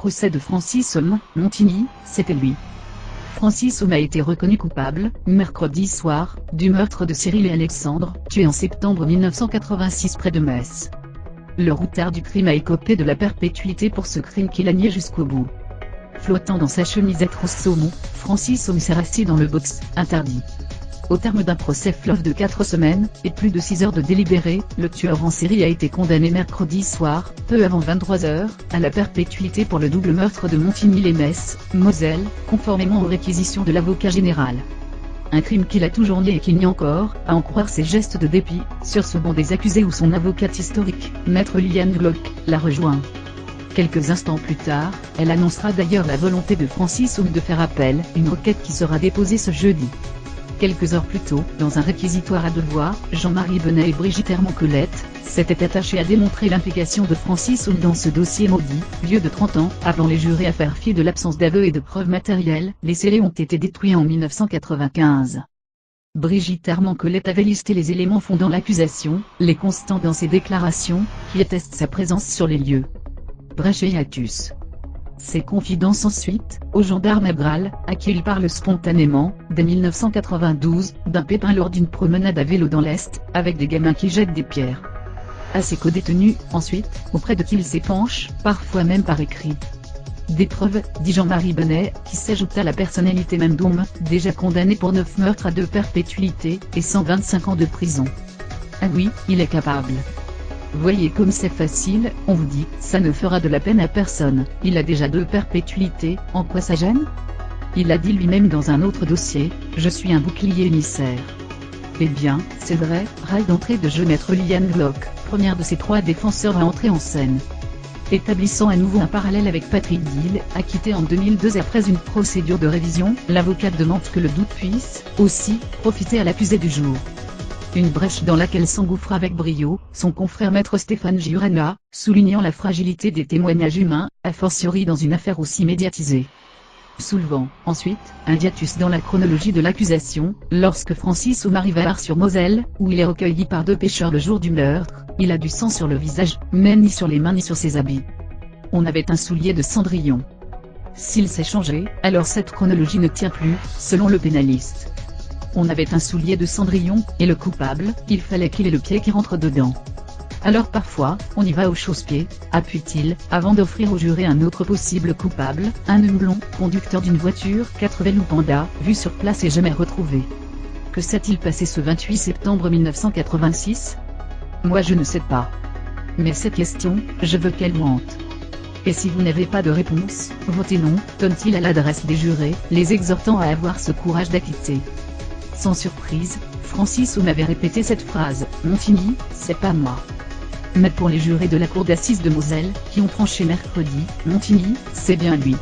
procès de Francis Montigny, c'était lui. Francis a été reconnu coupable, mercredi soir, du meurtre de Cyril et Alexandre, tués en septembre 1986 près de Metz. Le routard du crime a écopé de la perpétuité pour ce crime qu'il a nié jusqu'au bout. Flottant dans sa chemisette rose saumon, Francis s'est resté dans le box interdit. Au terme d'un procès fleuve de 4 semaines, et plus de 6 heures de délibéré, le tueur en série a été condamné mercredi soir, peu avant 23 h, à la perpétuité pour le double meurtre de Montigny-lès-Metz, Moselle, conformément aux réquisitions de l'avocat général. Un crime qu'il a toujours nié et qu'il nie encore, à en croire ses gestes de dépit, sur ce banc des accusés où son avocate historique, maître Liliane Glock, l'a rejoint. Quelques instants plus tard, elle annoncera d'ailleurs la volonté de Francis de faire appel, une requête qui sera déposée ce jeudi. Quelques heures plus tôt, dans un réquisitoire à 2 voix, Jean-Marie Benet et Brigitte Herman-Colette s'étaient attachés à démontrer l'implication de Francis dans ce dossier maudit. Vieux de 30 ans, appelant les jurés à faire fi de l'absence d'aveux et de preuves matérielles, les scellés ont été détruits en 1995. Brigitte Herman-Colette avait listé les éléments fondant l'accusation, les constants dans ses déclarations, qui attestent sa présence sur les lieux. Brèche et hiatus. Ses confidences ensuite, au gendarme Abral, à qui il parle spontanément, dès 1992, d'un pépin lors d'une promenade à vélo dans l'Est, avec des gamins qui jettent des pierres. À ses codétenus, ensuite, auprès de qui il s'épanche, parfois même par écrit. Des preuves, dit Jean-Marie Benet, qui s'ajoute à la personnalité même d'Homme, déjà condamné pour 9 meurtres à 2 perpétuités, et 125 ans de prison. Ah oui, il est capable. Voyez comme c'est facile, on vous dit, ça ne fera de la peine à personne, il a déjà 2 perpétuités, en quoi ça gêne? Il a dit lui-même dans un autre dossier, je suis un bouclier émissaire. Eh bien, c'est vrai, raille d'entrée de jeu maître Liliane Glock, première de ses 3 défenseurs à entrer en scène. Établissant à nouveau un parallèle avec Patrick Dill, acquitté en 2002 après une procédure de révision, l'avocate demande que le doute puisse, aussi, profiter à l'accusé du jour. Une brèche dans laquelle s'engouffre avec brio, son confrère maître Stéphane Giurana, soulignant la fragilité des témoignages humains, a fortiori dans une affaire aussi médiatisée. Soulevant, ensuite, un hiatus dans la chronologie de l'accusation, lorsque Francis arrive à Ars-sur-Moselle, où il est recueilli par 2 pêcheurs le jour du meurtre, il a du sang sur le visage, mais ni sur les mains ni sur ses habits. On avait un soulier de Cendrillon. S'il s'est changé, alors cette chronologie ne tient plus, selon le pénaliste. On avait un soulier de Cendrillon, et le coupable, il fallait qu'il ait le pied qui rentre dedans. Alors parfois, on y va au chausse-pied, appuie-t-il, avant d'offrir au juré un autre possible coupable, un homme blond, conducteur d'une voiture 4L ou Panda, vu sur place et jamais retrouvé. Que s'est-il passé ce 28 septembre 1986? Moi je ne sais pas. Mais cette question, je veux qu'elle vous hante. Et si vous n'avez pas de réponse, votez non, donne-t-il à l'adresse des jurés, les exhortant à avoir ce courage d'acquitter. Sans surprise, Francis m'avait répété cette phrase, Montigny, c'est pas moi. Mais pour les jurés de la cour d'assises de Moselle, qui ont tranché mercredi, Montigny, c'est bien lui.